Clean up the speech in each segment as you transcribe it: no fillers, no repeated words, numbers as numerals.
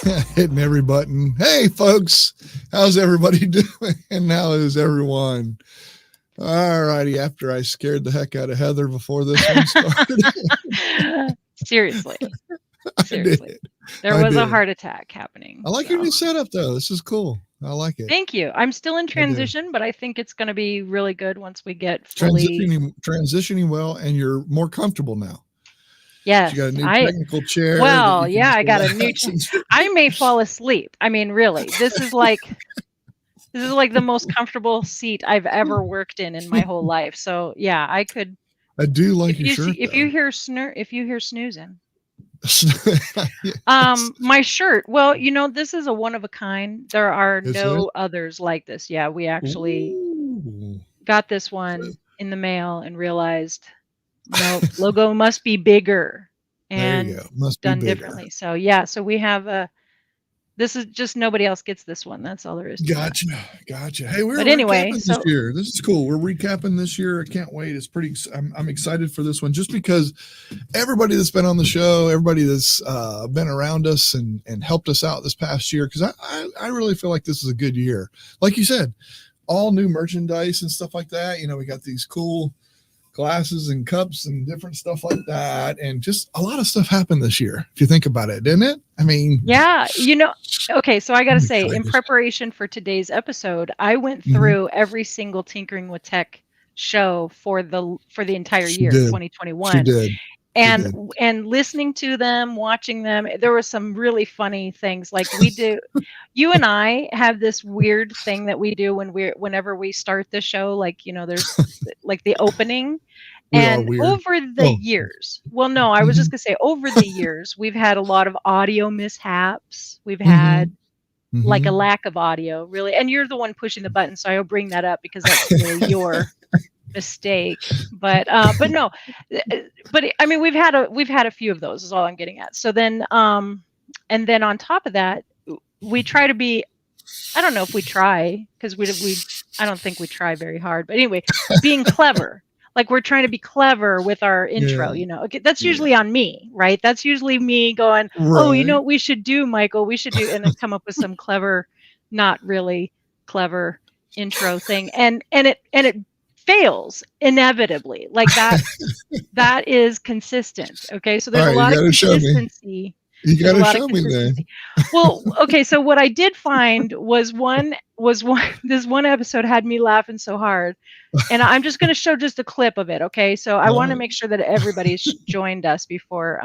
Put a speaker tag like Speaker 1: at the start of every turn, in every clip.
Speaker 1: hitting every button. Hey, folks, how's everybody doing? And how is everyone? All righty. After I scared the heck out of Heather before this one started.
Speaker 2: Seriously. There was a heart attack happening.
Speaker 1: I like your new setup, though. This is cool. I like it.
Speaker 2: Thank you. I'm still in transition, but I think it's going to be really good once we get fully
Speaker 1: transitioning well, and you're more comfortable now.
Speaker 2: Yes,
Speaker 1: you got a new technical chair.
Speaker 2: Well, yeah, I got a new. I may fall asleep. I mean, really, this is like the most comfortable seat I've ever worked in my whole life. So yeah, I could.
Speaker 1: I do like your shirt.
Speaker 2: If you hear snoozing. My shirt. Well, this is a one of a kind. There are no others like this. Yeah, we actually got this one in the mail and realized. No, logo must be bigger and done differently. So yeah, so we have this is just nobody else gets this one. That's all there is to it.
Speaker 1: Gotcha. Hey, we're recapping this year. This is cool. We're recapping this year. I can't wait. It's pretty. I'm excited for this one just because everybody that's been on the show, everybody that's been around us and helped us out this past year, because I really feel like this is a good year. Like you said, all new merchandise and stuff like that. We got these cool glasses and cups and different stuff like that, and just a lot of stuff happened this year if you think about it, didn't it? I mean,
Speaker 2: yeah. Okay, so I gotta say, in preparation for today's episode, I went through every single Tinkering with Tech show for the entire year 2021.
Speaker 1: She did.
Speaker 2: And listening to them, watching them, there were some really funny things. Like we do, you and I have this weird thing that we do whenever we start the show. Like there's like the opening, and over the years. Well, no, I was just gonna say over the years we've had a lot of audio mishaps. We've had like a lack of audio, really. And you're the one pushing the button, so I'll bring that up because that's really your mistake. But no, but I mean we've had a few of those is all I'm getting at. So then and then on top of that, we try to be, I don't know if we try, because I don't think we try very hard, but anyway, being clever. Like we're trying to be clever with our intro, Okay, that's usually on me, right? That's usually me going, oh, you know what we should do, Michael? We should do, and then come up with some clever, not really clever intro thing, and it fails inevitably. Like that is consistent. Okay, so there's a lot of consistency.
Speaker 1: You gotta show me then.
Speaker 2: Well, okay, so what I did find was this one episode had me laughing so hard, and I'm just going to show just a clip of it. Okay, so I want to make sure that everybody's joined us before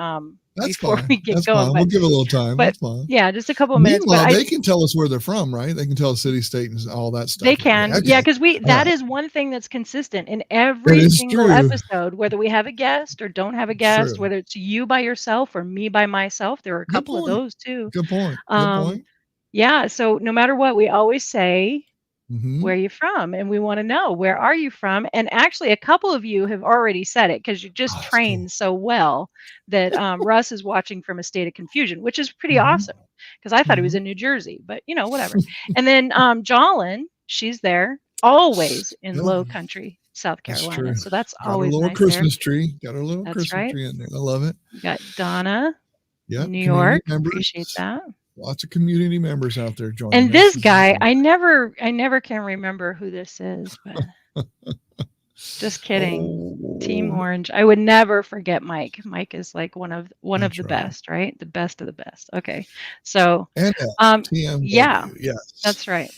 Speaker 2: we get going.
Speaker 1: We'll give it a little time. That's fine.
Speaker 2: Yeah, just a couple of minutes.
Speaker 1: Meanwhile, they can tell us where they're from, right? They can tell city, state, and all that stuff.
Speaker 2: They can, yeah, because that is one thing that's consistent in every single episode, whether we have a guest or don't have a guest, whether it's you by yourself or me by myself. There are a couple of those too.
Speaker 1: Good point. Good point.
Speaker 2: Yeah, so no matter what, we always say, where are you from? And we want to know, where are you from? And actually, a couple of you have already said it because you just trained so well that Russ is watching from a state of confusion, which is pretty awesome because I thought he was in New Jersey, but whatever. And then Jolyn, she's there always in Low Country, South Carolina. So that's always nice.
Speaker 1: Got a little Christmas tree. Got a little Christmas tree in there. I love it.
Speaker 2: You got Donna, New York. Appreciate that.
Speaker 1: Lots of community members out there joining.
Speaker 2: And this guy, I never can remember who this is, but just kidding. Team Orange. I would never forget Mike. Mike is like one of the best, right? The best of the best. Okay. So yeah, yes. That's right.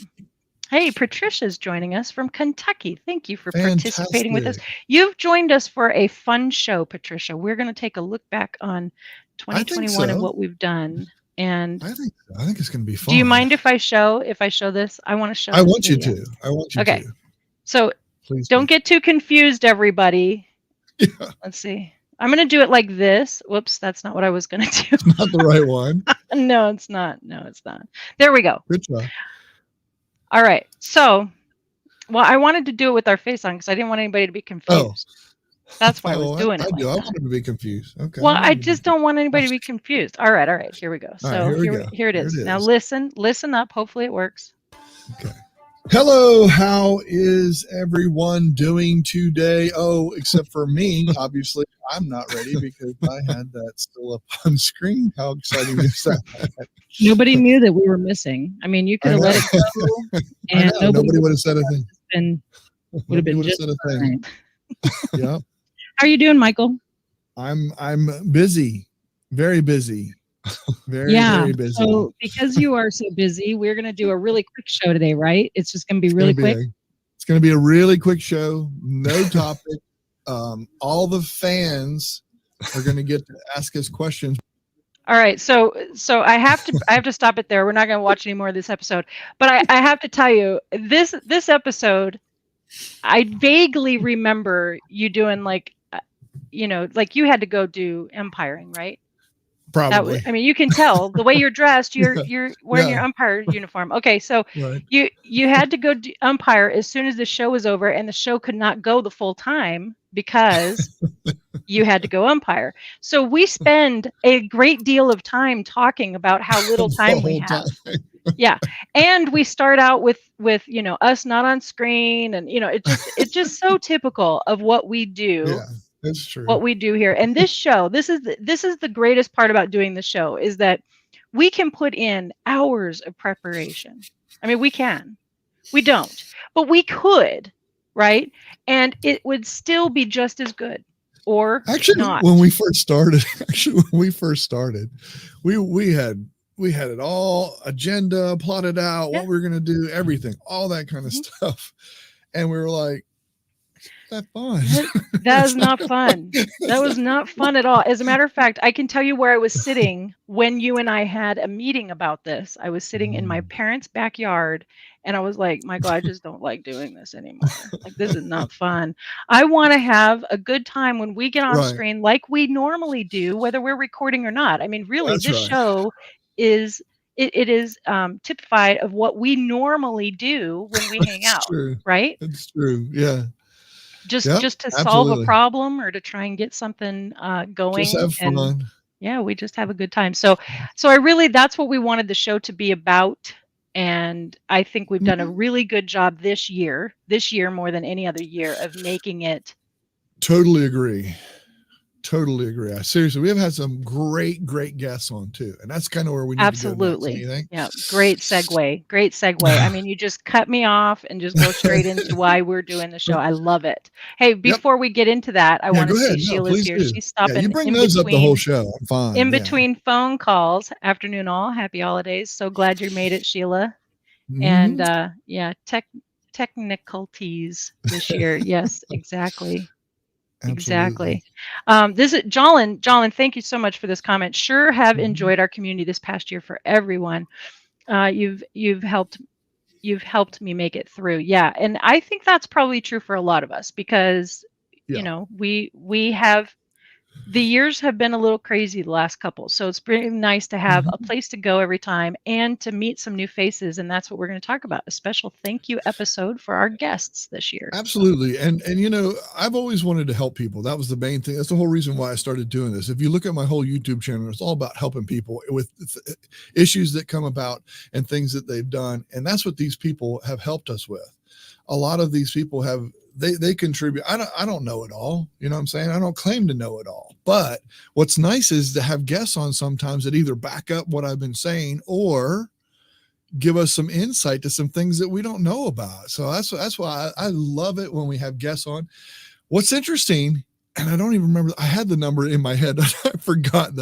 Speaker 2: Hey, Patricia's joining us from Kentucky. Thank you for participating with us. You've joined us for a fun show, Patricia. We're going to take a look back on 2021 and what we've done. And
Speaker 1: I think it's going to be fun.
Speaker 2: Do you mind if I show this? I want to show.
Speaker 1: I want you to.
Speaker 2: Okay. So please don't get too confused, everybody. Yeah. Let's see. I'm going to do it like this. Whoops, that's not what I was going to do.
Speaker 1: It's not the right one.
Speaker 2: No, it's not. There we go.
Speaker 1: Good job.
Speaker 2: All right. So, I wanted to do it with our face on because I didn't want anybody to be confused. That's why I was doing it.
Speaker 1: I wanted to be confused. Okay.
Speaker 2: Well, I just don't want anybody to be confused. All right. Here we go. So here it is. Now listen up. Hopefully it works.
Speaker 1: Okay. Hello, how is everyone doing today? Oh, except for me, obviously, I'm not ready because I had that still up on screen. How exciting is that?
Speaker 3: Nobody knew that we were missing. I mean, you could have let it go, and
Speaker 1: nobody would have said a thing.
Speaker 3: Would have been just
Speaker 1: said a thing. Yeah.
Speaker 3: How are you doing, Michael?
Speaker 1: I'm busy, very busy. Very busy.
Speaker 3: So because you are so busy, we're going to do a really quick show today, right? It's just going to be really quick.
Speaker 1: It's going to be a really quick show. No topic. All the fans are going to get to ask us questions.
Speaker 2: All right, so I have to stop it there. We're not going to watch any more of this episode, but I have to tell you this episode, I vaguely remember you doing like you had to go do umpiring, right?
Speaker 1: Probably.
Speaker 2: I mean, you can tell the way you're dressed. You're wearing your umpire uniform. Okay, so
Speaker 1: right.
Speaker 2: you had to go umpire as soon as the show was over, and the show could not go the full time because you had to go umpire. So we spend a great deal of time talking about how little time we have. Yeah, and we start out with us not on screen, and it's just so typical of what we do.
Speaker 1: Yeah. That's true.
Speaker 2: What we do here. And this show, this is the greatest part about doing the show, is that we can put in hours of preparation. I mean, we can. We don't, but we could, right? And it would still be just as good, or
Speaker 1: actually
Speaker 2: not.
Speaker 1: When we first started, we had it all agenda plotted out, what we were going to do, everything, all that kind of stuff. And we were like, that fun.
Speaker 2: That was not fun. That was not fun at all. As a matter of fact, I can tell you where I was sitting when you and I had a meeting about this. I was sitting in my parents' backyard, and I was like, Michael, I just don't like doing this anymore. Like, this is not fun. I want to have a good time when we get on screen like we normally do, whether we're recording or not. I mean, really, this show is typified of what we normally do when we hang out, right?
Speaker 1: It's true. Yeah.
Speaker 2: Just to solve a problem or to try and get something going.
Speaker 1: Just have fun.
Speaker 2: Yeah, we just have a good time. So I really, that's what we wanted the show to be about. And I think we've done a really good job this year more than any other year, of making it.
Speaker 1: Totally agree. Seriously, we have had some great guests on too, and that's kind of where we need to go next, you think?
Speaker 2: Yeah, great segue. I mean, you just cut me off and just go straight into why we're doing the show. I love it. Hey, before we get into that, I want to see Sheila's here. She's stopping.
Speaker 1: You bring those up the whole show. I'm fine.
Speaker 2: In between phone calls, afternoon all, happy holidays. So glad you made it, Sheila. And technicalities this year. Yes, exactly.
Speaker 1: Absolutely.
Speaker 2: Exactly. This is Jolin, thank you so much for this comment. Sure have enjoyed our community this past year for everyone. You've helped me make it through. Yeah. And I think that's probably true for a lot of us, because we have, the years have been a little crazy the last couple. So it's pretty nice to have a place to go every time and to meet some new faces. And that's what we're going to talk about. A special thank you episode for our guests this year.
Speaker 1: Absolutely. And I've always wanted to help people. That was the main thing. That's the whole reason why I started doing this. If you look at my whole YouTube channel, it's all about helping people with issues that come about and things that they've done. And that's what these people have helped us with. A lot of these people have, they contribute. I don't know it all. You know what I'm saying? I don't claim to know it all. But what's nice is to have guests on sometimes that either back up what I've been saying or give us some insight to some things that we don't know about. So that's why I love it when we have guests on. What's interesting, and I don't even remember, I had the number in my head. I forgot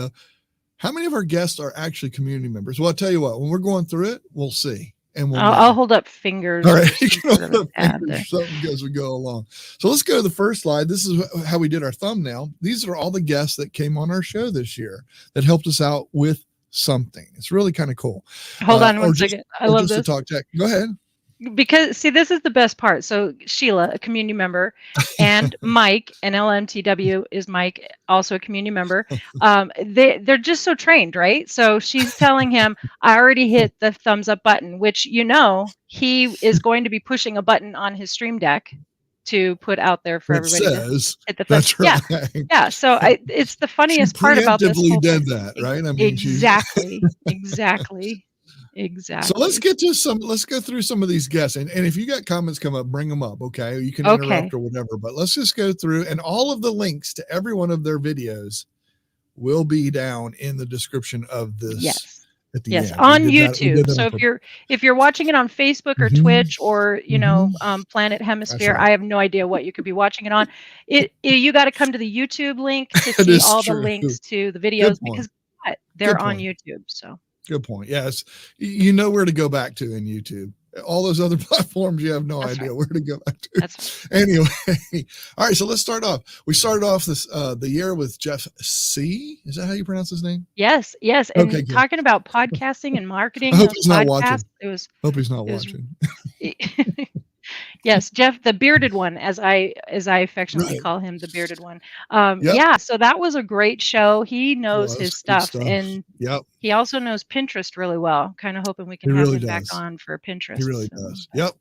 Speaker 1: how many of our guests are actually community members. Well, I'll tell you what, when we're going through it, we'll see. And
Speaker 2: I'll hold up fingers.
Speaker 1: All right, you can hold up fingers as we go along. So let's go to the first slide. This is how we did our thumbnail. These are all the guests that came on our show this year that helped us out with something. It's really kind of cool.
Speaker 2: Hold on one second. I love this.
Speaker 1: To talk tech. Go ahead.
Speaker 2: Because see, this is the best part. So Sheila, a community member, and Mike, and LMTW is Mike, also a community member. They're just so trained, right? So she's telling him, I already hit the thumbs up button, which he is going to be pushing a button on his stream deck to put out there for everybody to hit the thumbs.
Speaker 1: That's right.
Speaker 2: Yeah. So it's the funniest part about this.
Speaker 1: She preemptively did that, right? I mean,
Speaker 2: exactly. Exactly.
Speaker 1: So let's go through some of these guests. And if you got comments come up, bring them up. Okay. You can
Speaker 2: Okay.
Speaker 1: interrupt or whatever, but let's just go through, and all of the links to every one of their videos will be down in the description of this.
Speaker 2: Yes.
Speaker 1: At the
Speaker 2: Yes,
Speaker 1: end.
Speaker 2: on YouTube. So if you're watching it on Facebook or Twitch or Planet Hemisphere,
Speaker 1: right.
Speaker 2: I have no idea what you could be watching it on. You got to come to the YouTube link to see all the links to the videos because they're on YouTube. So
Speaker 1: good point. Yes, you know where to go back to in YouTube. All those other platforms, you have no idea where to go back to.
Speaker 2: That's right.
Speaker 1: Anyway, all right. So let's start off. We started off this the year with Jeff Sieh. Is that how you pronounce his name?
Speaker 2: Yes. And talking about podcasting and marketing.
Speaker 1: I hope he's not watching.
Speaker 2: Hope
Speaker 1: he's not watching.
Speaker 2: Yes, Jeff, the bearded one, as I affectionately call him, the bearded one. Yeah, so that was a great show. He knows his stuff, and he also knows Pinterest really well. Kind of hoping we can have him back on for Pinterest.
Speaker 1: He really does. Yep.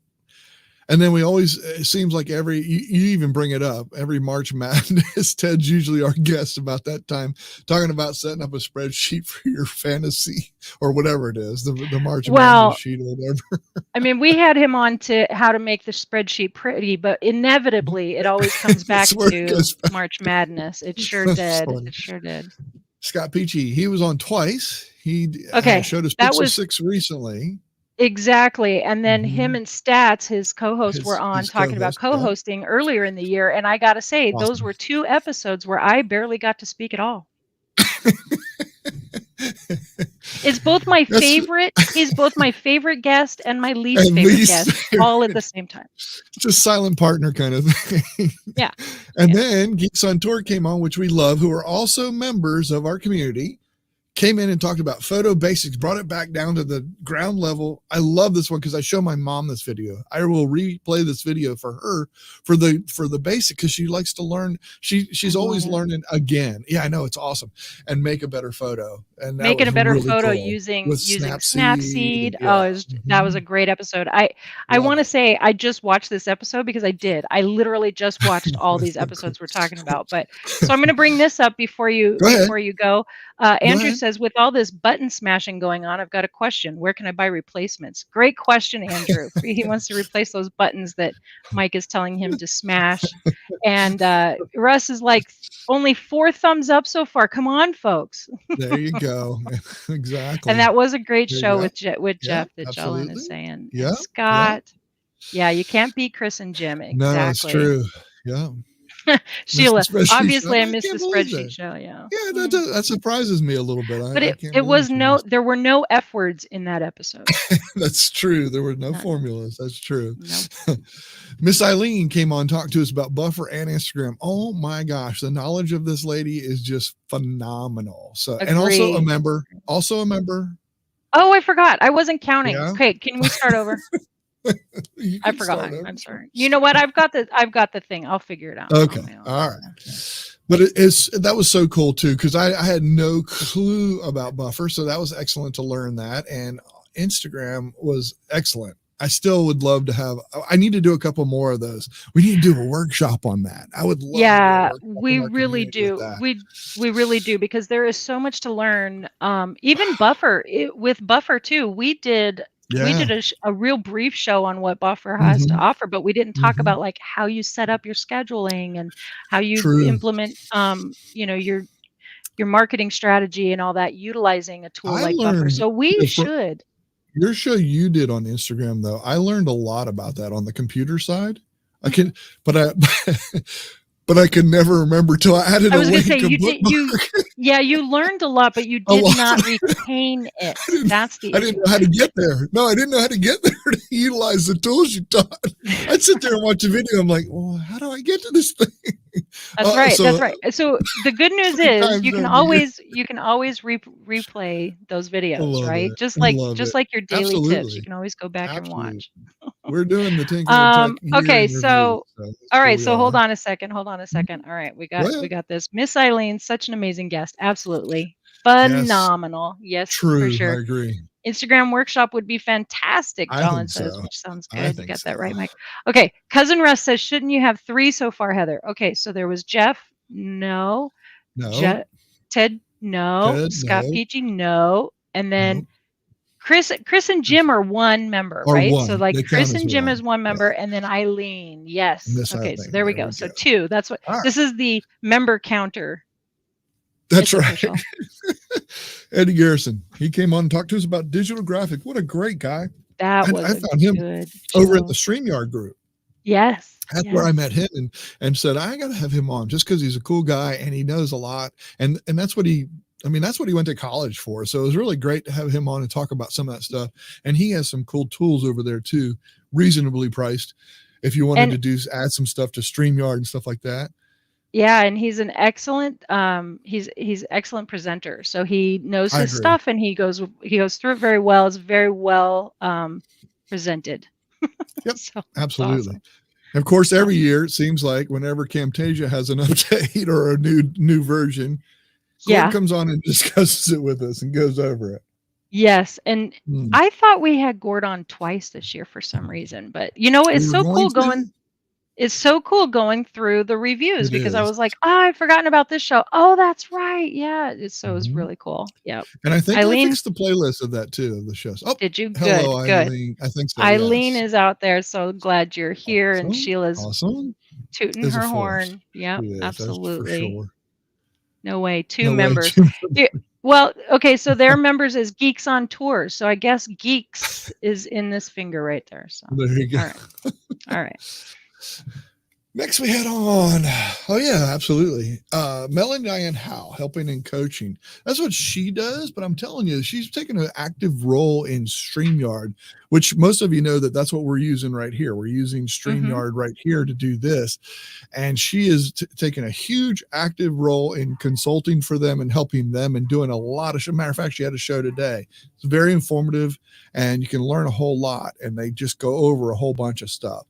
Speaker 1: And then we always, it seems like you even bring it up, every March Madness, Ted's usually our guest about that time, talking about setting up a spreadsheet for your fantasy or whatever it is, the March Madness sheet or whatever.
Speaker 2: I mean, we had him on to how to make the spreadsheet pretty, but inevitably it always comes back to March Madness. It sure did. It sure did.
Speaker 1: Scott Peachey, he was on twice. He showed us Pixel 6 recently.
Speaker 2: Exactly. And then him and Stats, his co-host, were on talking about co-hosting earlier in the year. And I got to say, those were 2 episodes where I barely got to speak at all. It's both my favorite. He's both my favorite guest and my least favorite guest all at the same time.
Speaker 1: Just silent partner kind of thing.
Speaker 2: Yeah.
Speaker 1: And then Geeks on Tour came on, which we love, who are also members of our community. Came in and talked about photo basics, brought it back down to the ground level. I love this one because I show my mom this video. I will replay this video for her for the basic because she likes to learn. She's always learning again. Yeah, I know, it's awesome. And make a better photo. And
Speaker 2: making a better really photo cool. using Snapseed. Yeah. That was a great episode. I want to say I just watched this episode because I did. I literally just watched all these episodes we're talking about. But so I'm going to bring this up before you go. Andrew says, with all this button smashing going on, I've got a question. Where can I buy replacements? Great question, Andrew. He wants to replace those buttons that Mike is telling him to smash. And Russ is like, only 4 thumbs up so far. Come on, folks.
Speaker 1: There you go. Exactly.
Speaker 2: And that was a great show with Jeff that Jolyn is saying. Yeah. Scott. Yeah, you can't beat Chris and Jim. Exactly.
Speaker 1: No, that's true. Yeah.
Speaker 2: Sheila, obviously I missed the spreadsheet show. Yeah,
Speaker 1: that surprises me a little bit.
Speaker 2: But there were no F words in that episode.
Speaker 1: That's true. There were no formulas. That's true. Nope. Miss Ileane came on, talked to us about Buffer and Instagram. Oh my gosh, the knowledge of this lady is just phenomenal. So,
Speaker 2: Agreed.
Speaker 1: And also a member.
Speaker 2: Oh, I forgot. I wasn't counting. Yeah. Okay, can we start over? I forgot. I'm sorry. You know what? I've got the thing. I'll figure it out.
Speaker 1: Okay. All right. But that was so cool too, because I had no clue about Buffer. So that was excellent to learn that. And Instagram was excellent. I still would love to I need to do a couple more of those. We need to do a workshop on that. I would love to
Speaker 2: we really do. We really do, because there is so much to learn. Even Buffer, with Buffer too, we did a real brief show on what Buffer has to offer, but we didn't talk about like how you set up your scheduling and how you implement, your marketing strategy and all that, utilizing a tool like Buffer. So we should.
Speaker 1: Your show you did on Instagram, though, I learned a lot about that on the computer side. I could never remember till I added a link.
Speaker 2: You learned a lot, but you did not retain it.
Speaker 1: I didn't know how to get there. No, I didn't know how to get there to utilize the tools you taught. I'd sit there and watch a video. I'm like, well, how do I get to this thing?
Speaker 2: That's right. That's right. So the good news is you can always replay those videos, right? Just like your daily tips, you can always go back and watch.
Speaker 1: We're doing the Tinker.
Speaker 2: Okay, so all right, so hold on a second. All right, we got this. Miss Ileane, such an amazing guest. Absolutely phenomenal. Yes,
Speaker 1: true.
Speaker 2: For sure.
Speaker 1: I agree.
Speaker 2: Instagram workshop would be fantastic, Jolyn says, which sounds good. You got that right, Mike. Okay, Cousin Russ says, shouldn't you have 3 so far, Heather? Okay, so there was Jeff, no. Ted, no. Scott Peachey, no. And then Chris and Jim are one member,
Speaker 1: Or
Speaker 2: right?
Speaker 1: one.
Speaker 2: So like
Speaker 1: They count
Speaker 2: Chris
Speaker 1: as
Speaker 2: and Jim
Speaker 1: one.
Speaker 2: is one member, and then Ileane. Yes.
Speaker 1: Miss
Speaker 2: Okay,
Speaker 1: Ileane.
Speaker 2: so there we go. So 2. That's what
Speaker 1: All
Speaker 2: this is, the member counter.
Speaker 1: That's
Speaker 2: It's
Speaker 1: right.
Speaker 2: official.
Speaker 1: Eddie Garrison. He came on and talked to us about digital graphic. What a great guy.
Speaker 2: That was
Speaker 1: I found him
Speaker 2: good
Speaker 1: over
Speaker 2: show.
Speaker 1: at the StreamYard group.
Speaker 2: Yes.
Speaker 1: That's where I met him and said, I got to have him on just because he's a cool guy and he knows a lot. And that's what that's what he went to college for. So it was really great to have him on and talk about some of that stuff. And he has some cool tools over there too, reasonably priced. If you wanted to add some stuff to StreamYard and stuff like that.
Speaker 2: Yeah, and he's an excellent he's excellent presenter. So he knows his stuff, and he goes through it very well. It's very well presented.
Speaker 1: Yep.
Speaker 2: So
Speaker 1: absolutely.
Speaker 2: Awesome.
Speaker 1: Of course, every year it seems like whenever Camtasia has an update or a new version, Gord comes on and discusses it with us and goes over it.
Speaker 2: Yes, and I thought we had Gord on twice this year for some reason, but you know, it's so cool going. It's so cool going through the reviews because I was like, oh, I've forgotten about this show. Oh, that's right. Yeah. It was really cool. Yeah.
Speaker 1: And I think
Speaker 2: Ileane,
Speaker 1: I fixed the playlist of that too, of the shows. Oh,
Speaker 2: did you?
Speaker 1: Hello,
Speaker 2: Good.
Speaker 1: Ileane. I think so.
Speaker 2: Ileane is out there. So glad you're here. And Sheila's tooting her horn. Yeah, absolutely. Sure. No way. Two members. Well, okay. So their members is Geeks on Tour. So I guess Geeks is in this finger right there. So
Speaker 1: there you go.
Speaker 2: All right. All right.
Speaker 1: Next we head on. Oh yeah, absolutely. Melanie Dyann helping and coaching. That's what she does, but I'm telling you, she's taking an active role in StreamYard, which most of you know that's what we're using right here. We're using StreamYard right here to do this. And she is taking a huge active role in consulting for them and helping them and doing a lot of matter of fact, she had a show today. It's very informative and you can learn a whole lot, and they just go over a whole bunch of stuff.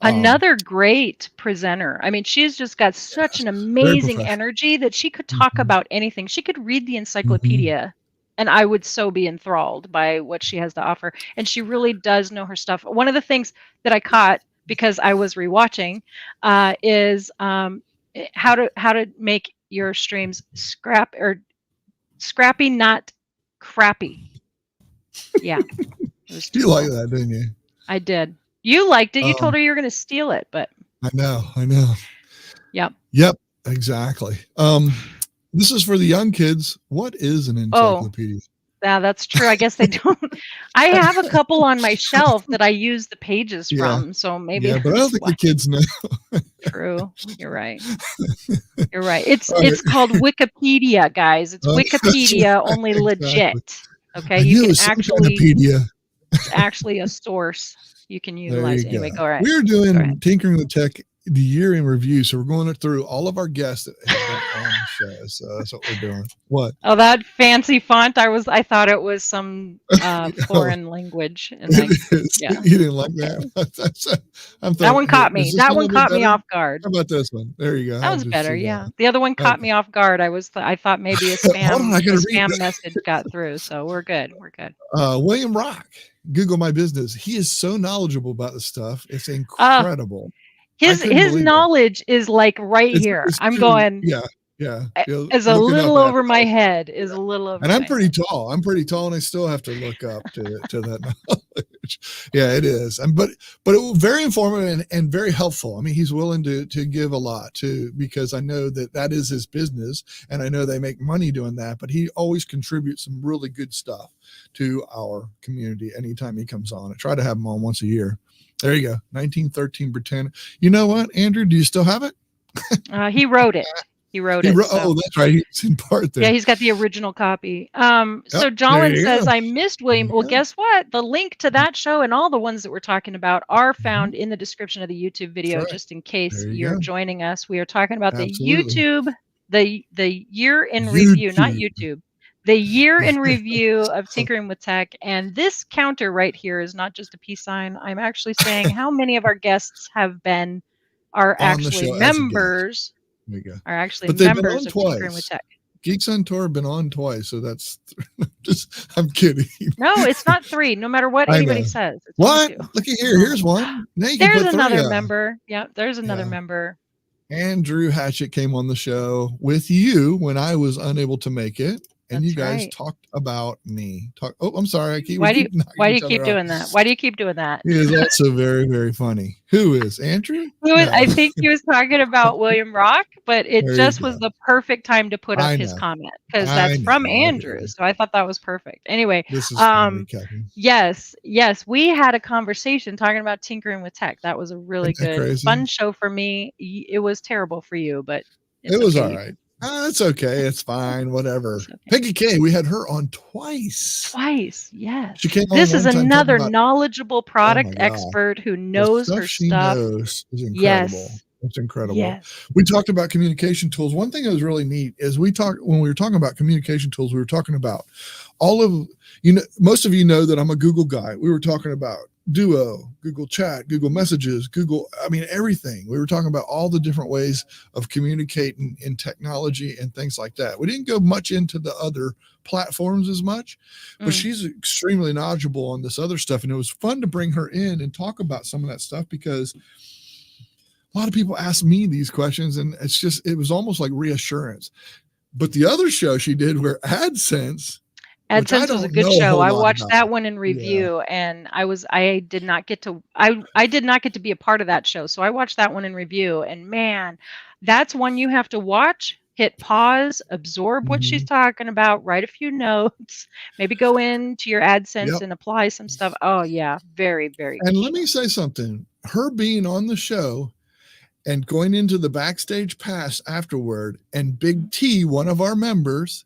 Speaker 2: Another great presenter. I mean, she's just got such an amazing energy that she could talk about anything. She could read the encyclopedia and I would so be enthralled by what she has to offer. And she really does know her stuff. One of the things that I caught because I was rewatching is how to make your streams scrappy, not crappy. Yeah.
Speaker 1: You like that, didn't you?
Speaker 2: I did. You liked it. You told her you were going to steal it, but
Speaker 1: I know. Yep, exactly. This is for the young kids. What is an encyclopedia?
Speaker 2: Yeah, that's true. I guess they don't. I have a couple on my shelf that I use the pages from, so maybe.
Speaker 1: Yeah, but I don't think the kids know.
Speaker 2: True. You're right. You're right. It's called Wikipedia, guys. It's Wikipedia, only legit. Okay, you can actually. It's actually a source you can utilize. Anyway, go right.
Speaker 1: We're doing Tinkering with Tech, the year in review. So we're going through all of our guests that have been on the show. So that's what we're doing. What?
Speaker 2: Oh, that fancy font. I thought it was some foreign language. And
Speaker 1: you didn't like that?
Speaker 2: That one caught me. That one caught me off guard.
Speaker 1: How about this one? There you go.
Speaker 2: That was better. Yeah. The other one caught me off guard. I thought maybe a spam message got through. So we're good. We're good.
Speaker 1: William Rock, Google My Business. He is so knowledgeable about this stuff. It's incredible.
Speaker 2: His knowledge is like here. I'm going.
Speaker 1: Yeah.
Speaker 2: Is a little over my head. Is a little over.
Speaker 1: And I'm pretty tall. And I still have to look up to that knowledge. Yeah, it is. But it was very informative and very helpful. I mean, he's willing to give a lot too, because I know that is his business, and I know they make money doing that. But he always contributes some really good stuff to our community anytime he comes on. I try to have him on once a year. There you go. 1913 Britannia. You know what, Andrew? Do you still have it?
Speaker 2: He wrote it.
Speaker 1: Oh, that's right. He's in part there.
Speaker 2: Yeah, he's got the original copy. So Jolin says, I missed William. Well, guess what? The link to that show and all the ones that we're talking about are found in the description of the YouTube video, just in case you're joining us. We are talking about the YouTube, the year in review, not YouTube. The year in review of Tinkering with Tech. And this counter right here is not just a peace sign. I'm actually saying how many of our guests are actually members.
Speaker 1: There you go.
Speaker 2: Are actually members of Tinkering with Tech.
Speaker 1: Geeks on Tour have been on twice, so that's I'm kidding.
Speaker 2: No, it's not 3, no matter what anybody says. It's
Speaker 1: what? Look at here. Here's one.
Speaker 2: There's another member. Yeah, there's another member.
Speaker 1: Andrew Hatchett came on the show with you when I was unable to make it. and you guys
Speaker 2: right.
Speaker 1: talked about me. Oh, I'm sorry.
Speaker 2: Why do you keep doing that? Why do you keep doing that?
Speaker 1: He is also very, very funny. Who is Andrew? No.
Speaker 2: I think he was talking about William Rock, but it
Speaker 1: There
Speaker 2: just
Speaker 1: you
Speaker 2: was
Speaker 1: go.
Speaker 2: the perfect time to put up
Speaker 1: I
Speaker 2: his
Speaker 1: know.
Speaker 2: comment because
Speaker 1: I
Speaker 2: that's from
Speaker 1: know.
Speaker 2: Andrew.
Speaker 1: Okay.
Speaker 2: So I thought that was perfect. Anyway,
Speaker 1: This is fun recapping.
Speaker 2: yes, we had a conversation talking about tinkering with tech. That was a really
Speaker 1: Isn't that
Speaker 2: good,
Speaker 1: crazy?
Speaker 2: fun show for me. It was terrible for you, but
Speaker 1: It was
Speaker 2: okay.
Speaker 1: all right. It's okay. It's fine. Whatever.
Speaker 2: Okay.
Speaker 1: Peggy K, we had her on twice.
Speaker 2: Yes.
Speaker 1: She came on
Speaker 2: This is
Speaker 1: one time
Speaker 2: another
Speaker 1: about,
Speaker 2: knowledgeable product
Speaker 1: God.
Speaker 2: expert who
Speaker 1: The
Speaker 2: knows
Speaker 1: stuff
Speaker 2: her
Speaker 1: she
Speaker 2: stuff.
Speaker 1: knows is incredible.
Speaker 2: Yes.
Speaker 1: It's incredible.
Speaker 2: Yes.
Speaker 1: We talked about communication tools. One thing that was really neat is when we were talking about communication tools, we were talking about all of, most of you know that I'm a Google guy. We were talking about Duo, Google Chat, Google Messages, everything. We were talking about all the different ways of communicating in technology and things like that. We didn't go much into the other platforms as much, but she's extremely knowledgeable on this other stuff. And it was fun to bring her in and talk about some of that stuff because a lot of people ask me these questions and it was almost like reassurance. But the other show she did where AdSense
Speaker 2: was a good show. I watched that one in review, and I did not get to be a part of that show. So I watched that one in review, and man, that's one you have to watch, hit pause, absorb what she's talking about, write a few notes, maybe go into your AdSense and apply some stuff. Oh yeah, very, very good.
Speaker 1: And let me say something. Her being on the show and going into the backstage pass afterward, and Big T, one of our members,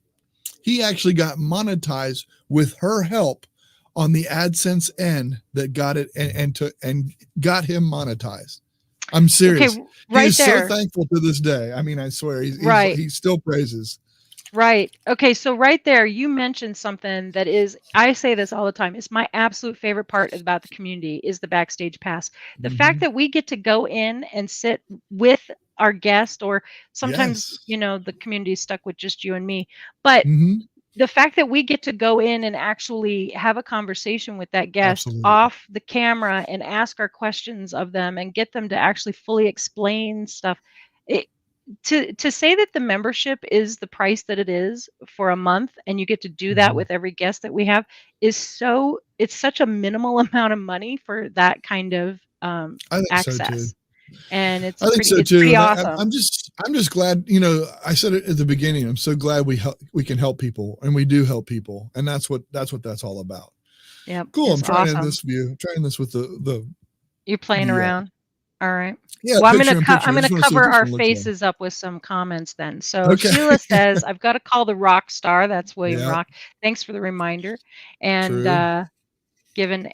Speaker 1: he actually got monetized with her help on the AdSense end that got it and got him monetized. I'm serious.
Speaker 2: Okay, right
Speaker 1: He's
Speaker 2: there.
Speaker 1: so thankful to this day. I mean, I swear he still praises.
Speaker 2: Right. Okay. So right there, you mentioned something that I say this all the time. It's my absolute favorite part about the community is the backstage pass. The fact that we get to go in and sit with our guest, or sometimes, the community is stuck with just you and me, but the fact that we get to go in and actually have a conversation with that guest off the camera and ask our questions of them and get them to actually fully explain stuff. To say that the membership is the price that it is for a month and you get to do that with every guest that we have it's such a minimal amount of money for that kind of access. So too. And it's pretty awesome.
Speaker 1: I'm just glad, I said it at the beginning. I'm so glad we can help people, and we do help people. And that's what that's all about.
Speaker 2: Yeah.
Speaker 1: Cool. I'm trying this with the
Speaker 2: you're playing around. All right.
Speaker 1: Yeah,
Speaker 2: well, I'm gonna cover our faces up with some comments then. So Sheila says, "I've got to call the rock star." That's William Rock. Thanks for the reminder, and giving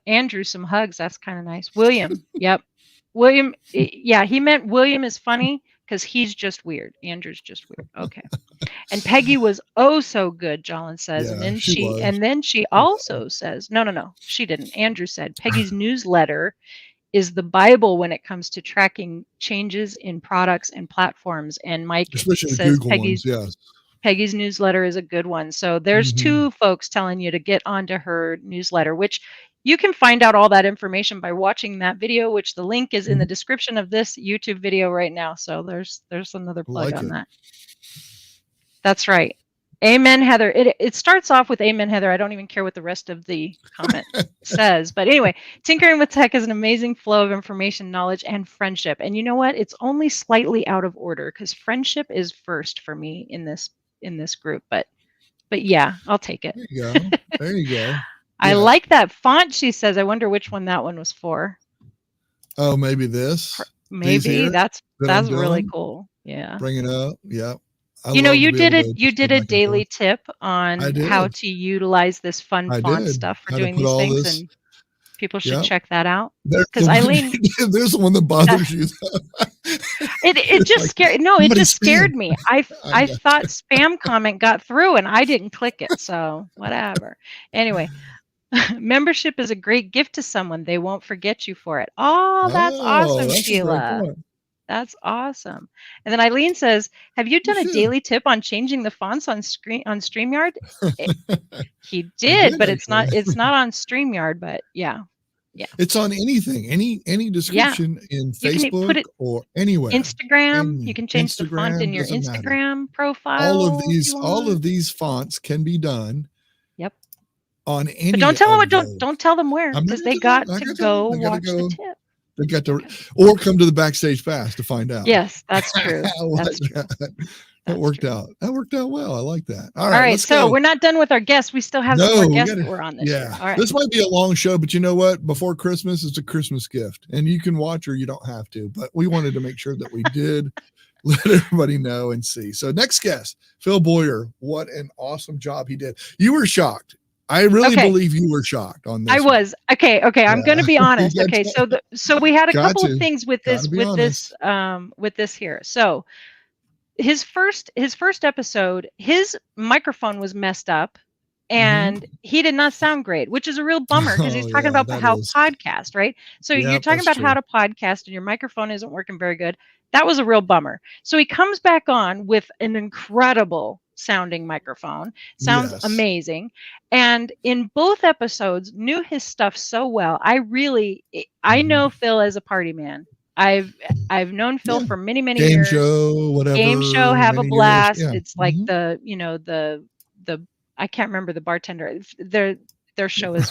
Speaker 2: Andrew some hugs. That's kind of nice. William, yep, William. Yeah, he meant William is funny because he's just weird. Andrew's just weird. Okay. And Peggy was so good. Jolyn says, and then she also says, no, she didn't. Andrew said Peggy's newsletter is the Bible when it comes to tracking changes in products and platforms. And Mike says Peggy's newsletter is a good one. So there's two folks telling you to get onto her newsletter, which you can find out all that information by watching that video, which the link is in the description of this YouTube video right now. So there's another plug on that. That's right. Amen, Heather. It starts off with Amen, Heather. I don't even care what the rest of the comment says. But anyway, tinkering with tech is an amazing flow of information, knowledge, and friendship. And you know what? It's only slightly out of order because friendship is first for me in this group. But yeah, I'll take it.
Speaker 1: There you go.
Speaker 2: I like that font, she says. I wonder which one that one was for.
Speaker 1: Oh, maybe this.
Speaker 2: Maybe that's really cool. Yeah.
Speaker 1: Bring it up. Yeah.
Speaker 2: You did a daily tip on how to utilize this fun font stuff for doing these things, and people should check that out. Because Ileane,
Speaker 1: there's the one that bothers you.
Speaker 2: It just scared. No, it just scared me. I thought spam comment got through, and I didn't click it. So whatever. Anyway, membership is a great gift to someone. They won't forget you for it. Oh, that's awesome, Sheila. That's awesome. And then Ileane says, "Have you done a daily tip on changing the fonts on StreamYard?" He did, but it's not on StreamYard. But yeah, Yeah.
Speaker 1: It's on anything, any description in
Speaker 2: You can
Speaker 1: Facebook
Speaker 2: put it
Speaker 1: or anywhere.
Speaker 2: Instagram. You can change the font in
Speaker 1: Instagram,
Speaker 2: your
Speaker 1: doesn't matter.
Speaker 2: Instagram profile.
Speaker 1: All of these fonts can be done.
Speaker 2: Yep.
Speaker 1: On any.
Speaker 2: But don't tell them.
Speaker 1: Those.
Speaker 2: Don't tell them where, because they got to go watch the tip.
Speaker 1: They got to, or come to the backstage pass to find out.
Speaker 2: Yes, that's true. That's true.
Speaker 1: That worked out. That worked out well. I like that. All
Speaker 2: right.
Speaker 1: Let's
Speaker 2: so
Speaker 1: go.
Speaker 2: we're not done with our guests. We still have some more guests that were on this year. All right.
Speaker 1: This might be a long show, but you know what? Before Christmas, it's a Christmas gift, and you can watch or you don't have to. But we wanted to make sure that we did let everybody know and see. So next guest, Phil Bowyer. What an awesome job he did. You were shocked. I really believe you were shocked on this.
Speaker 2: I was. Okay. I'm going to be honest. Okay. So we had a couple of things with this here. So his first episode, his microphone was messed up and he did not sound great, which is a real bummer because he's talking about how podcast, right? So you're talking about how to podcast and your microphone isn't working very good. That was a real bummer. So he comes back on with an incredible sounding microphone, sounds amazing, and in both episodes knew his stuff so well. I know Phil as a party man. I've known Phil for many years. Game show, have a blast. It's like the I can't remember the bartender. Their show is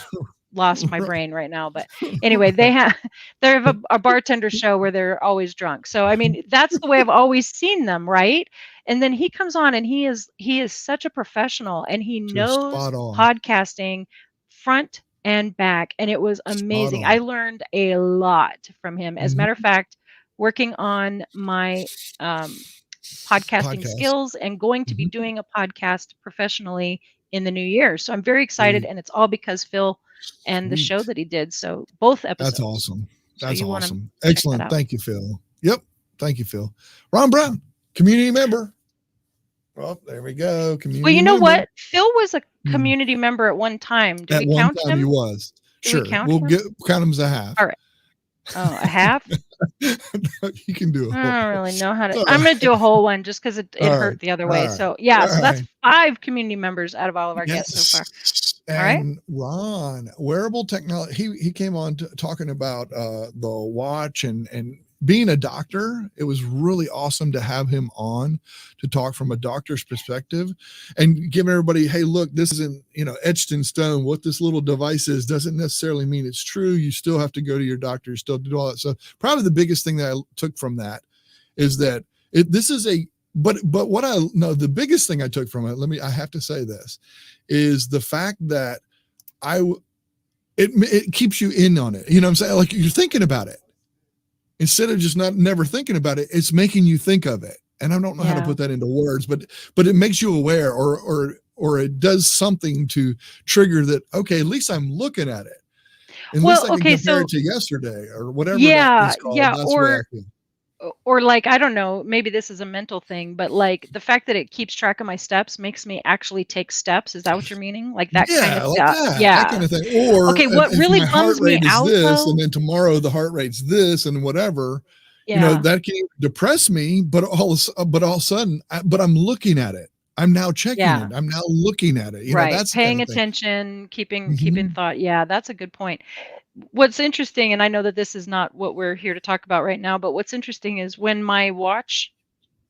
Speaker 2: lost my brain right now, but anyway, they have a bartender show where they're always drunk. So I mean, that's the way I've always seen them, right? And then he comes on and he is such a professional and he knows podcasting front and back, and it was amazing. I learned a lot from him. As a matter of fact, working on my podcasting skills and going to be doing a podcast professionally in the new year. So I'm very excited, and it's all because Phil and the show that he did. So both episodes.
Speaker 1: That's awesome. That's awesome. Excellent. Thank you, Phil. Yep. Thank you, Phil. Ron Brown, community member. Well, there we go.
Speaker 2: Well, you know what? Phil was a community member at one time. Do we count him?
Speaker 1: He was. Sure. We'll count him as a half.
Speaker 2: All right. Oh, a half?
Speaker 1: You can do it.
Speaker 2: I don't really know how to. I'm going to do a whole one just because it hurt the other way. So, so that's 5 community members out of all of our guests so far.
Speaker 1: And Ron, wearable technology, he came on talking about the watch and being a doctor. It was really awesome to have him on to talk from a doctor's perspective and giving everybody, hey, look, this isn't, etched in stone. What this little device is doesn't necessarily mean it's true. You still have to go to your doctor, you still do all that. So probably the biggest thing that I took from that is that but what I know, the biggest thing I took from it, I have to say this, is the fact that it keeps you in on it. You know what I'm saying? Like you're thinking about it. Instead of just never thinking about it, it's making you think of it. And I don't know how to put that into words, but it makes you aware or it does something to trigger that, okay, at least I'm looking at it. At least I can compare it to yesterday or whatever that is called. That's
Speaker 2: or like, I don't know, maybe this is a mental thing, but like the fact that it keeps track of my steps makes me actually take steps. Is that what you're meaning? Like that kind of stuff.
Speaker 1: That kind of thing. Or
Speaker 2: what really bums me out
Speaker 1: this, and then tomorrow the heart rate's this and whatever. That can depress me, but all of a sudden, I'm looking at it. I'm now checking it. I'm now looking at it.
Speaker 2: That's paying attention, keeping thought. Yeah, that's a good point. What's interesting, and I know that this is not what we're here to talk about right now, but what's interesting is when my watch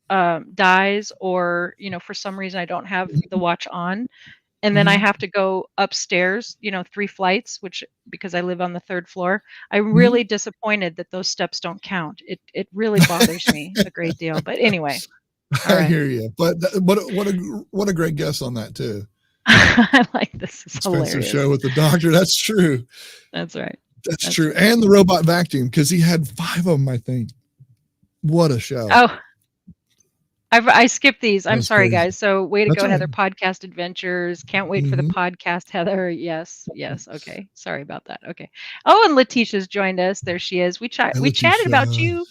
Speaker 2: dies or, for some reason I don't have the watch on, and then I have to go upstairs, 3 flights, because I live on the 3rd floor, I'm really disappointed that those steps don't count. It really bothers me a great deal. But anyway.
Speaker 1: I hear you. But what a great guess on that too.
Speaker 2: I like this. It's hilarious.
Speaker 1: Show with the doctor. That's true.
Speaker 2: That's right.
Speaker 1: That's true. Right. And the robot vacuum, because he had 5 of them, I think. What a show.
Speaker 2: Oh, I skipped these. I'm sorry, guys. So way to go, Heather. Podcast Adventures. Can't wait for the podcast, Heather. Yes. Okay. Sorry about that. Okay. Oh, and Leticia's joined us. There she is. We chatted about you.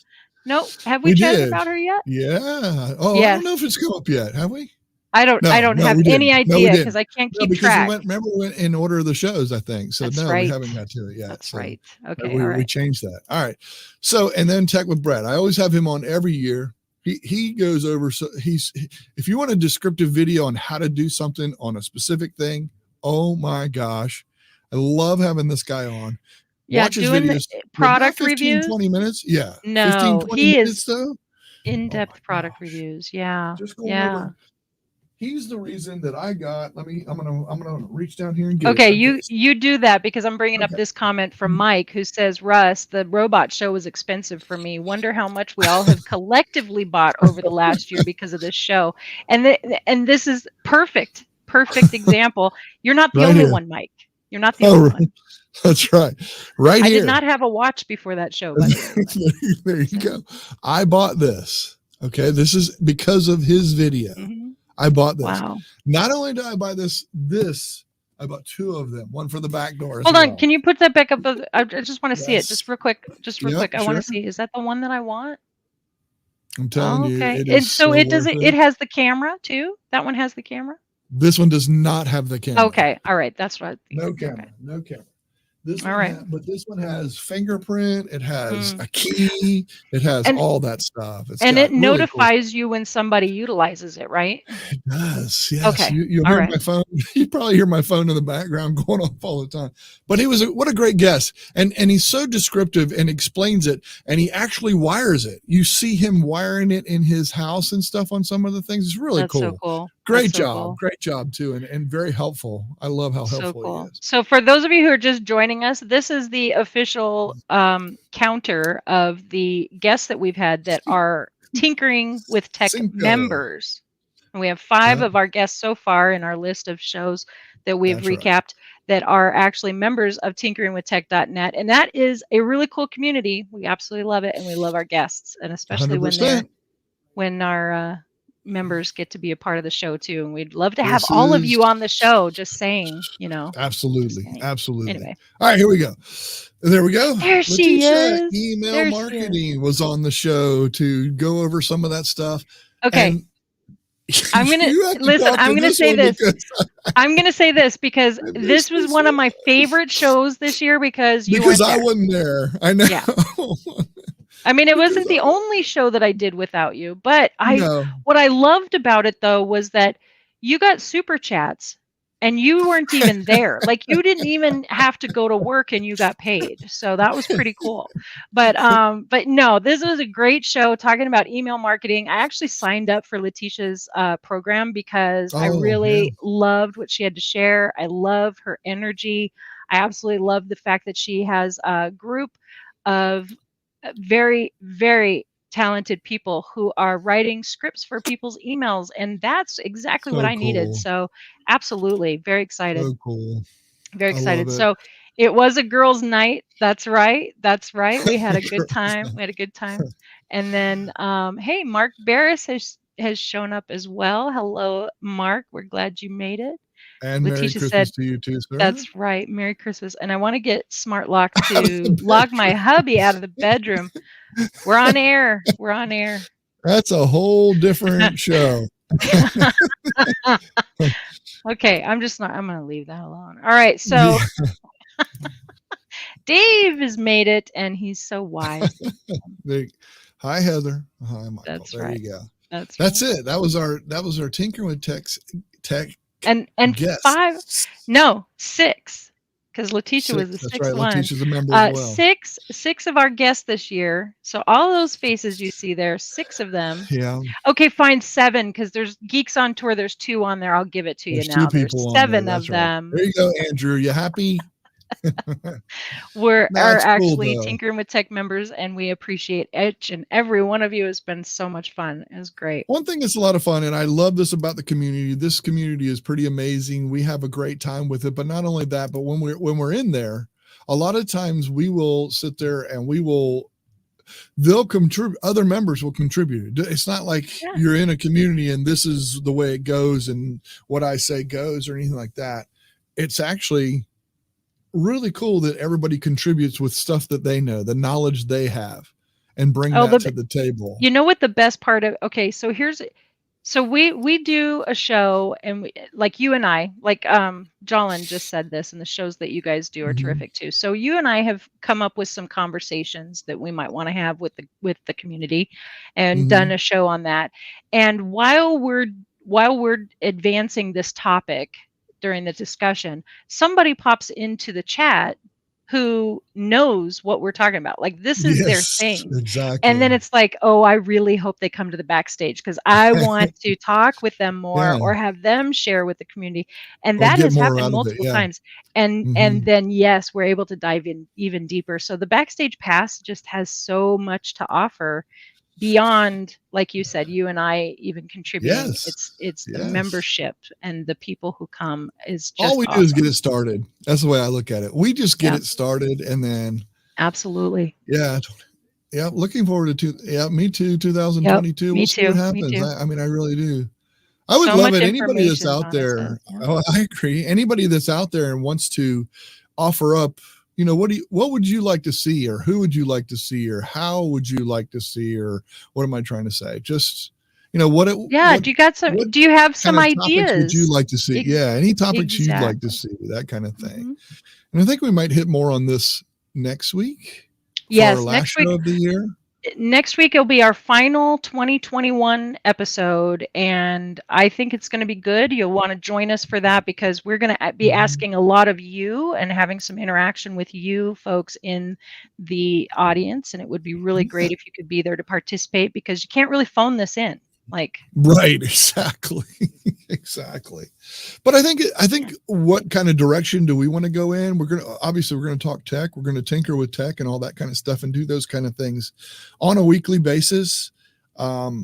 Speaker 2: No, have we chatted about her yet?
Speaker 1: Yeah. Oh, yes. I don't know if it's come up yet. Have we?
Speaker 2: I don't have any idea because I can't keep track.
Speaker 1: We went in order of the shows, I think. So we haven't got to it yet.
Speaker 2: That's
Speaker 1: so
Speaker 2: right. Okay.
Speaker 1: We changed that. All right. So, and then Tech with Brett. I always have him on every year. He goes over. So if you want a descriptive video on how to do something on a specific thing, oh my gosh, I love having this guy on.
Speaker 2: Yeah,
Speaker 1: Watch his
Speaker 2: doing the
Speaker 1: videos. They're about
Speaker 2: product
Speaker 1: 15,
Speaker 2: reviews.
Speaker 1: 20 minutes. Yeah. 15,
Speaker 2: No,
Speaker 1: 20
Speaker 2: he is
Speaker 1: minutes though. Oh
Speaker 2: in-depth
Speaker 1: my
Speaker 2: product
Speaker 1: gosh.
Speaker 2: reviews. Yeah.
Speaker 1: Just going
Speaker 2: Yeah.
Speaker 1: over. He's the reason that I got. I'm gonna reach down here and get
Speaker 2: Okay,
Speaker 1: it.
Speaker 2: you do that because I'm bringing up this comment from Mike who says, Russ, the robot show was expensive for me. Wonder how much we all have collectively bought over the last year because of this show. And this is perfect example. You're not the
Speaker 1: Right
Speaker 2: only
Speaker 1: here.
Speaker 2: one, Mike. You're not the only one.
Speaker 1: That's right. Right
Speaker 2: I
Speaker 1: here.
Speaker 2: did not have a watch before that show, by the way.
Speaker 1: There you go. I bought this. Okay. This is because of his video. I bought this.
Speaker 2: Wow.
Speaker 1: Not only did I buy this, I bought 2 of them. One for the back door.
Speaker 2: Hold on. Can you put that back up? I just want to see it. Just real quick.
Speaker 1: Yep,
Speaker 2: I want to see. Is that the one that I want?
Speaker 1: I'm telling you.
Speaker 2: Okay.
Speaker 1: It
Speaker 2: And
Speaker 1: is
Speaker 2: so it does
Speaker 1: worth
Speaker 2: it has the camera too? That one has the camera?
Speaker 1: This one does not have the camera.
Speaker 2: Okay. All right. That's what.
Speaker 1: No camera. No camera. This
Speaker 2: All
Speaker 1: one
Speaker 2: right.
Speaker 1: but this one has fingerprint. It has a key. It has all that stuff.
Speaker 2: And it notifies you when somebody utilizes it, right?
Speaker 1: It does. Yes.
Speaker 2: Okay.
Speaker 1: You'll hear my phone. You probably hear my phone in the background going off all the time. But he was what a great guest. And he's so descriptive and explains it. And he actually wires it. You see him wiring it in his house and stuff on some of the things. It's really cool.
Speaker 2: So cool.
Speaker 1: Great job. Great job too. And very helpful. I love how helpful he is.
Speaker 2: So for those of you who are just joining us, this is the official counter of the guests that we've had that are Tinkering with Tech members. And we have 5 of our guests so far in our list of shows that we've recapped that are actually members of tinkeringwithtech.net. And that is a really cool community. We absolutely love it. And we love our guests, and especially
Speaker 1: 100%.
Speaker 2: when our members get to be a part of the show too. And we'd love to have all of you on the show, just saying,
Speaker 1: Absolutely. Absolutely.
Speaker 2: Anyway.
Speaker 1: All right, here we go. There we go.
Speaker 2: There she is.
Speaker 1: Email marketing was on the show to go over some of that stuff.
Speaker 2: Okay. I'm going to listen. I'm going to say this. I'm going to say this because this was one of my favorite shows this year because
Speaker 1: I wasn't there. I know.
Speaker 2: Yeah. I mean, it wasn't the only show that I did without you, but what I loved about it though was that you got super chats and you weren't even there. Like you didn't even have to go to work and you got paid. So that was pretty cool. But no, this was a great show talking about email marketing. I actually signed up for Leticia's program because I really loved what she had to share. I love her energy. I absolutely love the fact that she has a group of very, very talented people who are writing scripts for people's emails, and that's exactly what I needed. So absolutely very excited.
Speaker 1: So cool.
Speaker 2: Very excited. So it was a girls' night. That's right. We had a good time. And then hey, Mark Barris has shown up as well. Hello, Mark. We're glad you made it.
Speaker 1: And Merry Christmas to you too, sir.
Speaker 2: That's right. Merry Christmas. And I want to get Smart Lock to log my hubby out of the bedroom. We're on air.
Speaker 1: That's a whole different show.
Speaker 2: Okay. I'm going to leave that alone. All right. So Dave has made it and he's so wise.
Speaker 1: Hi, Heather. Hi, Michael.
Speaker 2: That's
Speaker 1: there
Speaker 2: right.
Speaker 1: you go.
Speaker 2: That's
Speaker 1: it. That was our Tinkering with Tech.
Speaker 2: And 6, because Leticia was the 6th one.
Speaker 1: Leticia's a member as well.
Speaker 2: 6 of our guests this year. So all those faces you see there, 6 of them.
Speaker 1: Yeah.
Speaker 2: Okay, fine, 7 because there's Geeks on Tour. There's 2 on there. I'll give it to you now. There's 7 of them.
Speaker 1: There you go, Andrew. You happy?
Speaker 2: We're actually Tinkering with Tech members, and we appreciate each and every one of you. It's been so much fun. It was great.
Speaker 1: One thing that's a lot of fun, and I love this about the community. This community is pretty amazing. We have a great time with it, but not only that, but when we're in there, a lot of times we will sit there and they'll contribute. Other members will contribute. It's not like you're in a community and this is the way it goes and what I say goes or anything like that. It's actually really cool that everybody contributes with stuff that they know, the knowledge they have, and bring that to the table.
Speaker 2: You know what the best part of, so we do a show and like you and I, like Jolyn just said this, and the shows that you guys do are terrific too. So you and I have come up with some conversations that we might want to have with the community and done a show on that. And while we're advancing this topic during the discussion, somebody pops into the chat who knows what we're talking about. Like this is their
Speaker 1: Yes,
Speaker 2: thing.
Speaker 1: exactly.
Speaker 2: And then it's like, oh, I really hope they come to the backstage because I want to talk with them more or have them share with the community. And that has happened multiple times. And then yes, we're able to dive in even deeper. So the backstage pass just has so much to offer beyond, like you said, you and I even contributing. It's the membership and the people who come is just
Speaker 1: all we do is get it started. That's the way I look at it. We just get it started and then
Speaker 2: absolutely.
Speaker 1: Yeah. Looking forward to me too. 2022.
Speaker 2: Me
Speaker 1: we'll
Speaker 2: too.
Speaker 1: See what happens.
Speaker 2: Me too.
Speaker 1: I mean, I really do. I would love it. Anybody that's out there. I agree. Anybody that's out there and wants to offer up, you know, what would you like to see, or who would you like to see, or how would you like to see, or what am I trying to say? Just, you know, do you have some ideas? Would you like to see? Any topics you'd like to see, that kind of thing. And I think we might hit more on this next week.
Speaker 2: Yes,
Speaker 1: our last show of the year.
Speaker 2: Next week it'll be our final 2021 episode, and I think it's going to be good. You'll want to join us for that because we're going to be asking a lot of you and having some interaction with you folks in the audience, and it would be really great if you could be there to participate because you can't really phone this in.
Speaker 1: Right, exactly. But I think what kind of direction do we want to go in? We're going to talk tech. We're going to tinker with tech and all that kind of stuff and do those kind of things on a weekly basis. So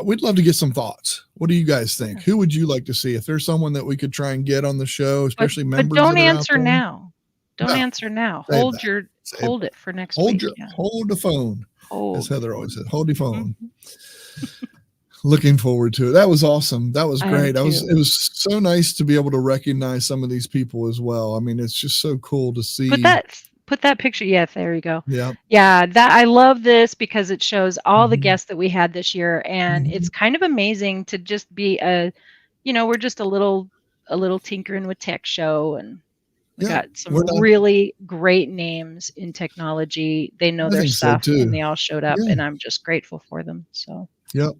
Speaker 1: we'd love to get some thoughts. What do you guys think? Who would you like to see? If there's someone that we could try and get on the show, especially members.
Speaker 2: But don't answer now. Answer now. Hold it for next week.
Speaker 1: Hold the phone. As Heather always said, hold the phone. Looking forward to it. That was awesome. That was great. It was so nice to be able to recognize some of these people as well. I mean, it's just so cool to see.
Speaker 2: Put that picture. Yes, there you go.
Speaker 1: Yeah.
Speaker 2: That I love this because it shows all the guests that we had this year, and it's kind of amazing to just be we're just a little tinkering with tech show, and we got some really great names in technology. They know their stuff, and they all showed up, and I'm just grateful for them. So.
Speaker 1: Yep.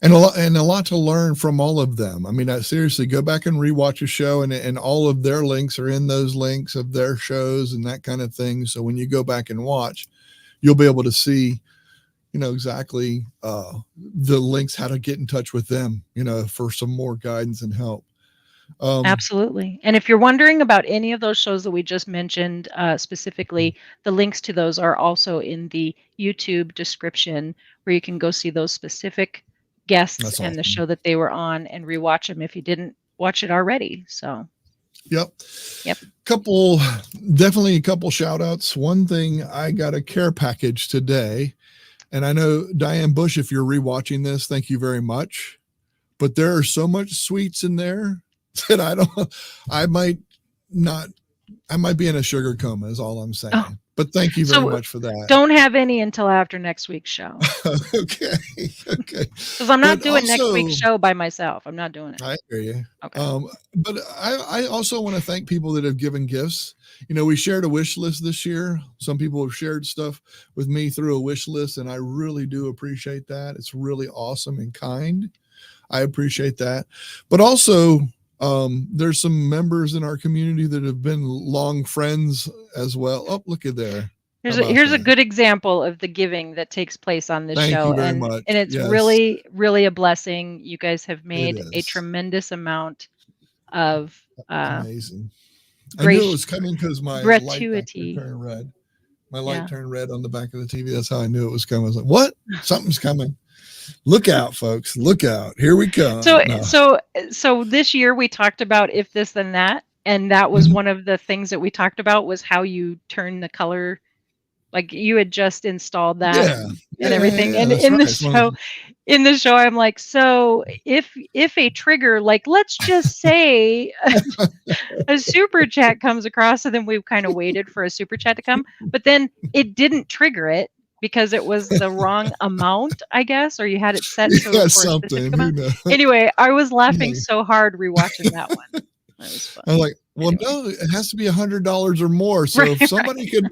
Speaker 1: And a lot to learn from all of them. I mean, seriously, go back and rewatch a show, and all of their links are in those links of their shows and that kind of thing. So when you go back and watch, you'll be able to see, exactly the links, how to get in touch with them, for some more guidance and help.
Speaker 2: Absolutely. And if you're wondering about any of those shows that we just mentioned, specifically, the links to those are also in the YouTube description, where you can go see those specific guests and the show that they were on and rewatch them if you didn't watch it already. So.
Speaker 1: Yep. Definitely a couple shout outs. One thing, I got a care package today, and I know Diane Bush, if you're rewatching this, thank you very much. But there are so much sweets in there that I might be in a sugar coma is all I'm saying. But thank you very much for that.
Speaker 2: Don't have any until after next week's show.
Speaker 1: Okay.
Speaker 2: Because I'm not doing next week's show by myself. I'm not doing it.
Speaker 1: I hear you.
Speaker 2: Okay.
Speaker 1: But I also want to thank people that have given gifts. We shared a wish list this year. Some people have shared stuff with me through a wish list, and I really do appreciate that. It's really awesome and kind. I appreciate that. But also, there's some members in our community that have been long friends as well. Oh, look at there.
Speaker 2: Here's a good example of the giving that takes place on this show.
Speaker 1: Thank you very much.
Speaker 2: And it's really, really a blessing. You guys have made a tremendous amount of
Speaker 1: amazing. I knew it was coming because my
Speaker 2: gratuity
Speaker 1: light turned red. My light turned red on the back of the TV. That's how I knew it was coming. I was like, what? Something's coming. Look out, folks. Look out. Here we come.
Speaker 2: So this year we talked about if this, then that. And that was one of the things that we talked about was how you turn the color. Like you had just installed that and everything. And in the show, I'm like, so if a trigger, like, let's just say a super chat comes across, and then we've kind of waited for a super chat to come, but then it didn't trigger it. Because it was the wrong amount, I guess, or you had it set to something. Anyway, I was laughing so hard rewatching that one. That was fun.
Speaker 1: I'm like, well, no, it has to be $100 or more. So if somebody could,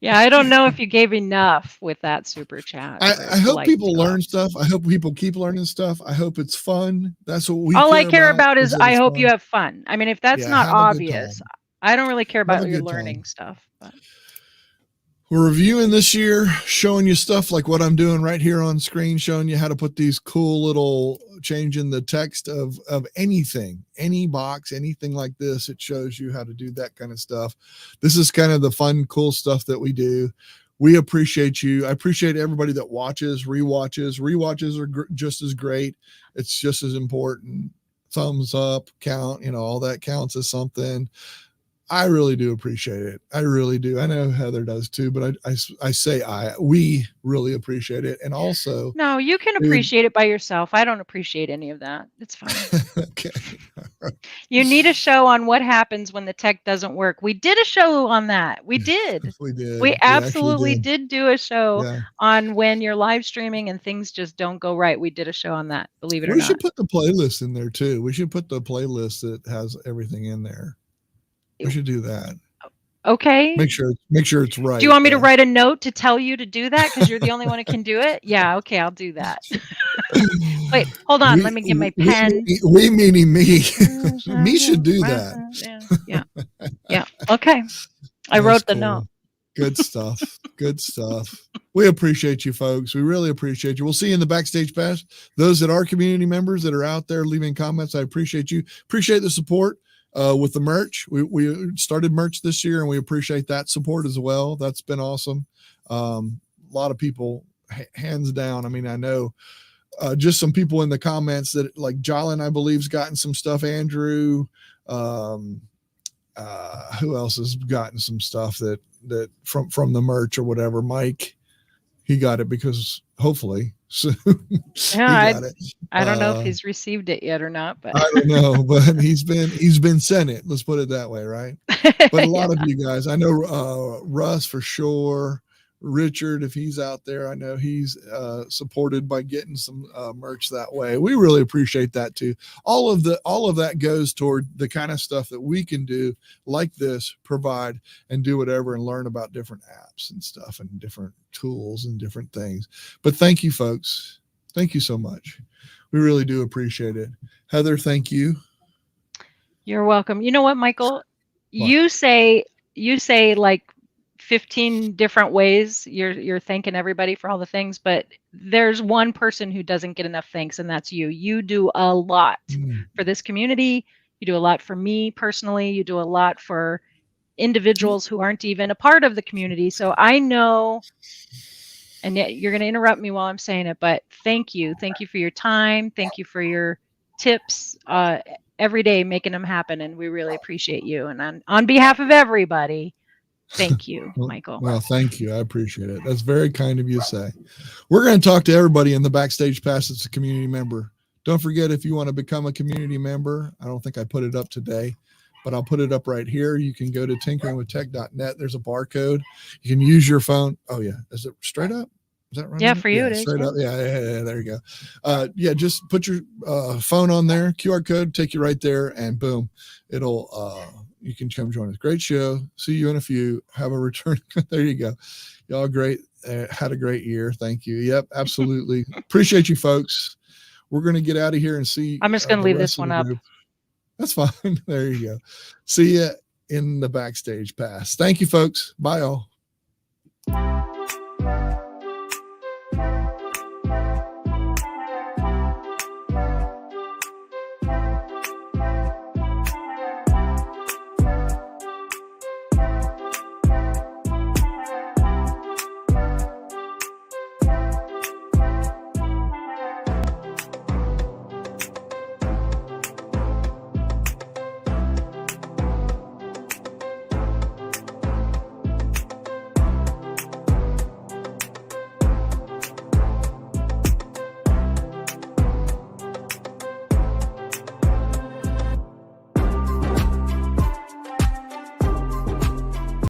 Speaker 2: I don't know if you gave enough with that super chat.
Speaker 1: I hope people learn stuff. I hope people keep learning stuff. I hope it's fun. That's what we.
Speaker 2: All I care about is I hope you have fun. I mean, if that's not obvious, I don't really care
Speaker 1: Have a
Speaker 2: about your
Speaker 1: good time.
Speaker 2: learning stuff, but
Speaker 1: We're reviewing this year, showing you stuff like what I'm doing right here on screen, showing you how to put these cool little change in the text of anything, any box, anything like this. It shows you how to do that kind of stuff. This is kind of the fun, cool stuff that we do. We appreciate you. I appreciate everybody that watches, rewatches. Rewatches are just as great. It's just as important. Thumbs up, count, all that counts as something. I really do appreciate it. I really do. I know Heather does too, but we really appreciate it. And also,
Speaker 2: no, you can appreciate it by yourself. I don't appreciate any of that. It's fine.
Speaker 1: Okay.
Speaker 2: You need a show on what happens when the tech doesn't work. We did a show on that. We did.
Speaker 1: We did.
Speaker 2: We absolutely
Speaker 1: did.
Speaker 2: did do a show on when you're live streaming and things just don't go right. We did a show on that, believe it or not.
Speaker 1: We should put the playlist in there too. We should put the playlist that has everything in there. We should do that.
Speaker 2: Okay.
Speaker 1: Make sure it's right.
Speaker 2: Do you want me to write a note to tell you to do that? Because you're the only one who can do it? Yeah, okay, I'll do that. Wait, hold on. Let me get my pen.
Speaker 1: We meaning me. Me should do that.
Speaker 2: Yeah. Okay. I wrote the note.
Speaker 1: Good stuff. Good stuff. We appreciate you, folks. We really appreciate you. We'll see you in the backstage pass. Those that are community members that are out there leaving comments, I appreciate you. Appreciate the support. With the merch, we started merch this year, and we appreciate that support as well. That's been awesome. A lot of people, hands down. I mean, I know just some people in the comments that like Jolin, I believe, has gotten some stuff. Andrew, who else has gotten some stuff that from the merch or whatever? Mike, he got it because hopefully soon.
Speaker 2: Yeah, I don't know if he's received it yet or not, but
Speaker 1: I don't know, but he's been sent it. Let's put it that way, right? But a lot of you guys, I know Russ for sure. Richard, if he's out there, I know he's supported by getting some merch that way. We really appreciate that too. All of that goes toward the kind of stuff that we can do like this, provide and do whatever and learn about different apps and stuff and different tools and different things. But thank you, folks. Thank you so much. We really do appreciate it. Heather, thank you.
Speaker 2: You're welcome. You know what, Michael? What? You say like 15 different ways you're thanking everybody for all the things, but there's one person who doesn't get enough thanks, and that's you. You do a lot for this community. You do a lot for me personally. You do a lot for individuals who aren't even a part of the community. So I know, and yet you're going to interrupt me while I'm saying it, but thank you. Thank you for your time. Thank you for your tips every day, making them happen. And we really appreciate you. And on behalf of everybody, thank you, Michael.
Speaker 1: Well, thank you. I appreciate it. That's very kind of you to say. We're going to talk to everybody in the backstage pass that's a community member. Don't forget, if you want to become a community member, I don't think I put it up today, but I'll put it up right here. You can go to tinkeringwithtech.net. There's a barcode. You can use your phone. Oh, yeah. Is it straight up? Is that right?
Speaker 2: Yeah, for you it is.
Speaker 1: Straight up. Yeah, there you go. Just put your phone on there, QR code, take you right there, and boom, it'll you can come join us. Great show. See you in a few. Have a return. There you go. Y'all great. Had a great year. Thank you. Yep, absolutely. Appreciate you, folks. We're going to get out of here and see.
Speaker 2: I'm just going to leave this one up.
Speaker 1: That's fine. There you go. See you in the backstage pass. Thank you, folks. Bye, all.